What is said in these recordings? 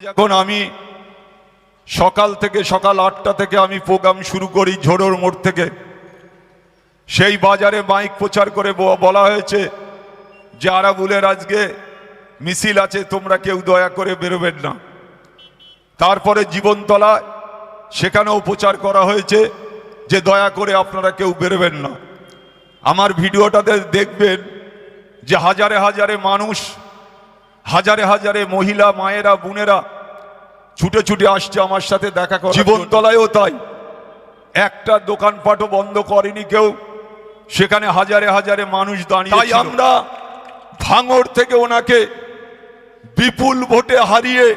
যখন আমি সকাল 8টা থেকে আমি প্রোগ্রাম শুরু করি ঝোড়োর মোড় থেকে, সেই বাজারে মাইক প্রচার করে বলা হয়েছে যে আরাবুলের আজকে মিছিল আছে, তোমরা কেউ দয়া করে বেরোবেন না। তারপরে জীবনতলায় সেখানেও প্রচার করা হয়েছে যে দয়া করে আপনারা কেউ বেরোবেন না। আমার ভিডিওটাতে দেখবেন যে হাজারে হাজারে মানুষ, হাজারে হাজারে মহিলা, মায়েরা, বোনেরা ছুটে ছুটে আসছে আমার সাথে দেখা করে। জীবনতলায়ও তাই, একটা দোকানপাটও বন্ধ করেনি কেউ, সেখানে হাজারে হাজারে মানুষ দাঁড়িয়ে। তাই আমরা ভাঙড় থেকে ওনাকে বিপুল ভোটে হারিয়ে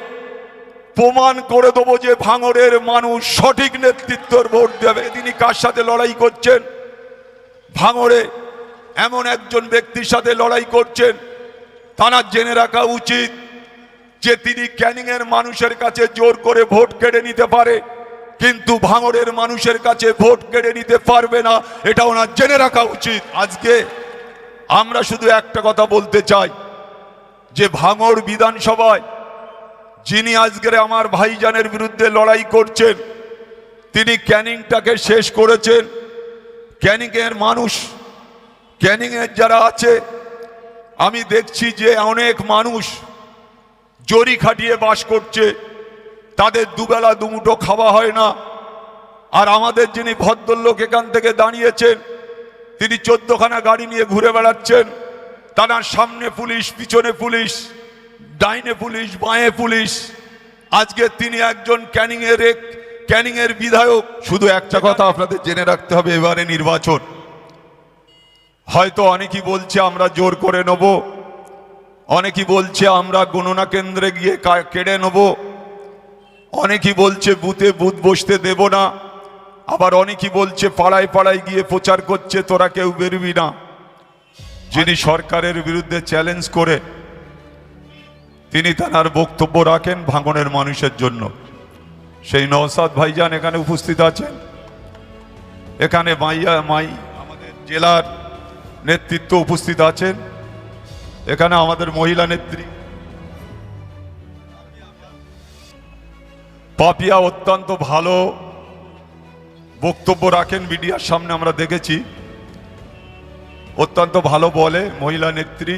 প্রমাণ করে দেবো যে ভাঙড়ের মানুষ সঠিক নেতৃত্বের ভোট দেবে। তিনি কার সাথে লড়াই করছেন? ভাঙড়ে এমন একজন ব্যক্তির সাথে লড়াই করছেন, তারা জেনে রাখা উচিত যে তিনি ক্যানিং এর মানুষের কাছে জোর করে ভোট কেড়ে নিতে পারে, কিন্তু ভাঙড়ের মানুষের কাছে ভোট কেড়ে নিতে পারবে না, এটা ওনার জেনে রাখা উচিত। আজকে আমরা শুধু একটা কথা বলতে চাই যে ভাঙড় বিধানসভায় যিনি আজকের আমার ভাইজানের বিরুদ্ধে লড়াই করছেন, তিনি ক্যানিংটাকে শেষ করেছেন। ক্যানিং এর মানুষ, ক্যানিং এর যারা আছে, আমি দেখছি যে অনেক মানুষ জরি খাটিয়ে বাস করছে, তাদের দুবেলা দুমুঠো খাওয়া হয় না। আর আমাদের যিনি ভদ্রলোক এখান থেকে দাঁড়িয়েছেন, তিনি 14খানা গাড়ি নিয়ে ঘুরে বেড়াচ্ছেন, তার সামনে পুলিশ, পিছনে পুলিশ, ডাইনে পুলিশ, বাঁয়ে পুলিশ। আজকে তিনি একজন ক্যানিং এর বিধায়ক। শুধু একটা কথা আপনাদের জেনে রাখতে হবে, এবারে নির্বাচন। হয়তো অনেকেই বলছে আমরা জোর করে নেব, অনেকেই বলছে আমরা গণনা কেন্দ্রে গিয়ে কেড়ে নেব, অনেকেই বলছে বুথে বুথ বসতে দেব না, আবার অনেকেই বলছে পাড়ায় পাড়ায় গিয়ে প্রচার করছে তোরা কেউ বেরবি না। যিনি সরকারের বিরুদ্ধে চ্যালেঞ্জ করে তিনি তার বক্তব্য রাখেন ভাঙনের মানুষের জন্য, সেই নওশাদ ভাইজান এখানে উপস্থিত আছেন। এখানে আমাদের জেলার নেতৃত্ব উপস্থিত আছেন, এখানে আমাদের মহিলা নেত্রী পাপিয়া অত্যন্ত ভালো বক্তব্য রাখেন, মিডিয়ার সামনে আমরা দেখেছি, অত্যন্ত ভালো বলে মহিলা নেত্রী।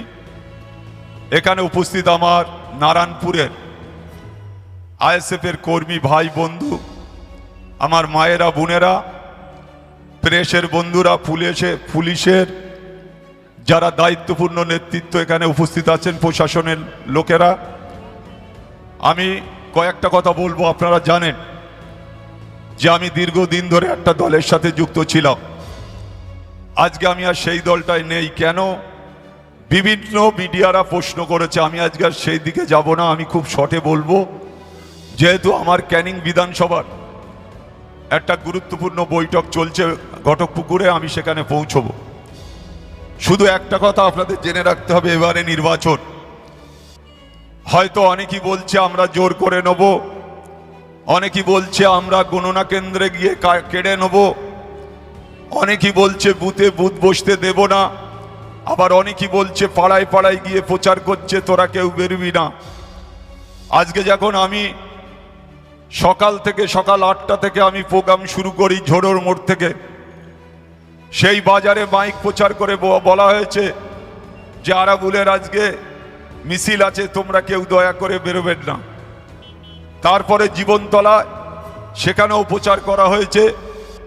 এখানে উপস্থিত আমার নারায়ণপুরের আইএসএফ এর কর্মী ভাই বন্ধু, আমার মায়েরা, বোনেরা, প্রেসের বন্ধুরা, পুলিশের যারা দায়িত্বপূর্ণ নেতৃত্ব এখানে উপস্থিত আছেন, প্রশাসনের লোকেরা। আমি কয়েকটা কথা বলবো। আপনারা জানেন যে আমি দীর্ঘদিন ধরে একটা দলের সাথে যুক্ত ছিলাম। আজকে আমি আর সেই দলটায় নেই। কেন? বিভিন্ন মিডিয়ারা প্রশ্ন করেছে, আমি আজকে আর সেই দিকে যাব না। আমি খুব শর্টে বলবো, যেহেতু আমার ক্যানিং বিধানসভার একটা গুরুত্বপূর্ণ বৈঠক চলছে ঘটকপুকুরে, আমি সেখানে পৌঁছবো। শুধু একটা কথা আপনাদের জেনে রাখতে হবে, এবারে নির্বাচন। হয়তো অনেকেই বলছে আমরা জোর করে নেব, অনেকেই বলছে আমরা গণনা কেন্দ্রে গিয়ে কেড়ে নেব, অনেকেই বলছে বুথে বুথ বসতে দেব না, আবার অনেকেই বলছে পাড়ায় পাড়ায় গিয়ে প্রচার করছে তোরা কেউ বেরবি না। আজকে যখন আমি সকাল 8টা থেকে আমি প্রোগ্রাম শুরু করি ঝোড়োর মোড় থেকে, সেই বাজারে মাইক প্রচার করে বলা হয়েছে যে আরাবুলের আজকে মিছিল আছে, তোমরা কেউ দয়া করে বেরোবেন না। তারপরে জীবনতলায় সেখানেও প্রচার করা হয়েছে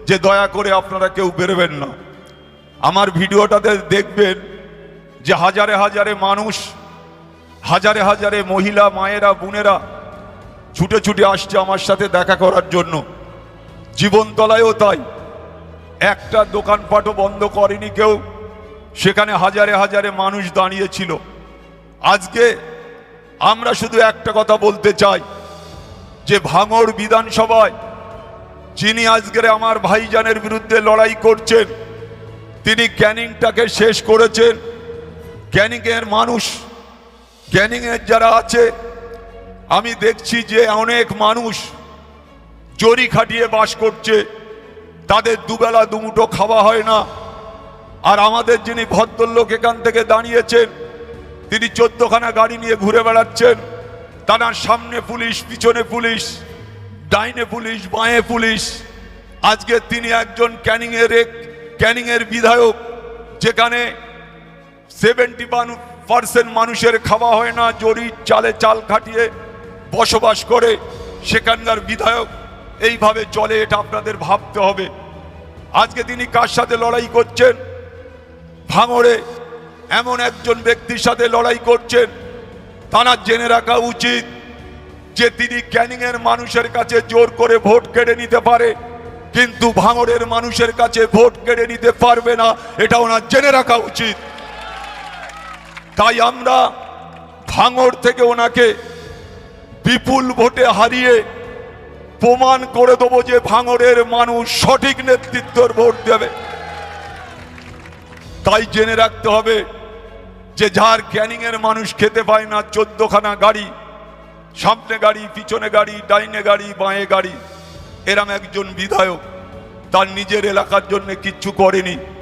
যে দয়া করে আপনারা কেউ বেরোবেন না। আমার ভিডিওটাতে দেখবেন যে হাজারে হাজারে মানুষ, হাজারে হাজারে মহিলা, মায়েরা, বোনেরা ছুটে ছুটে আসছে আমার সাথে দেখা করার জন্য। জীবনতলায়ও তাই, একটা দোকানপাটও বন্ধ করেনি কেউ, সেখানে হাজারে হাজারে মানুষ দাঁড়িয়েছিল। আজকে আমরা শুধু একটা কথা বলতে চাই যে ভাঙড় বিধানসভায় যিনি আজকের আমার ভাইজানের বিরুদ্ধে লড়াই করছেন, তিনি ক্যানিংটাকে শেষ করেছেন। ক্যানিং এর মানুষ, ক্যানিং এর যারা আছে, আমি দেখছি যে অনেক মানুষ জরি খাটিয়ে বাস করছে, তাদের দুবেলা দুমুঠো খাওয়া হয় না। আর আমাদের যিনি ভদ্রলোক এখান থেকে দাঁড়িয়েছেন, তিনি 14খানা গাড়ি নিয়ে ঘুরে বেড়াচ্ছেন, তার সামনে পুলিশ, পিছনে পুলিশ, ডাইনে পুলিশ, বাঁয়ে পুলিশ। আজকে তিনি একজন ক্যানিং এর বিধায়ক, যেখানে 71% মানুষের খাওয়া হয় না, জরির চালে চাল খাটিয়ে বসবাস করে সেখানকার বিধায়ক এইভাবে চলে, এটা আপনাদের ভাবতে হবে। আজকে তিনি কার সাথে লড়াই করছেন? ভাঙড়ে এমন একজন ব্যক্তির সাথে লড়াই করছেন, তারা জেনে রাখা উচিত যে তিনি ক্যানিং এর মানুষের কাছে জোর করে ভোট কেড়ে নিতে পারে, কিন্তু ভাঙড়ের মানুষের কাছে ভোট কেড়ে নিতে পারবে না, এটা ওনার জেনে রাখা উচিত। তাই আমরা ভাঙড় থেকে ওনাকে বিপুল ভোটে হারিয়ে প্রমাণ করে দেবো যে ভাঙড়ের মানুষ সঠিক নেতৃত্বের ভোট দেবে। তাই জেনে রাখতে হবে যে যার ক্যানিং এর মানুষ খেতে পায় না, 14খানা গাড়ি, সামনে গাড়ি, পিছনে গাড়ি, ডাইনে গাড়ি, বাঁয়ে গাড়ি, এরম একজন বিধায়ক তার নিজের এলাকার জন্য কিচ্ছু করেনি।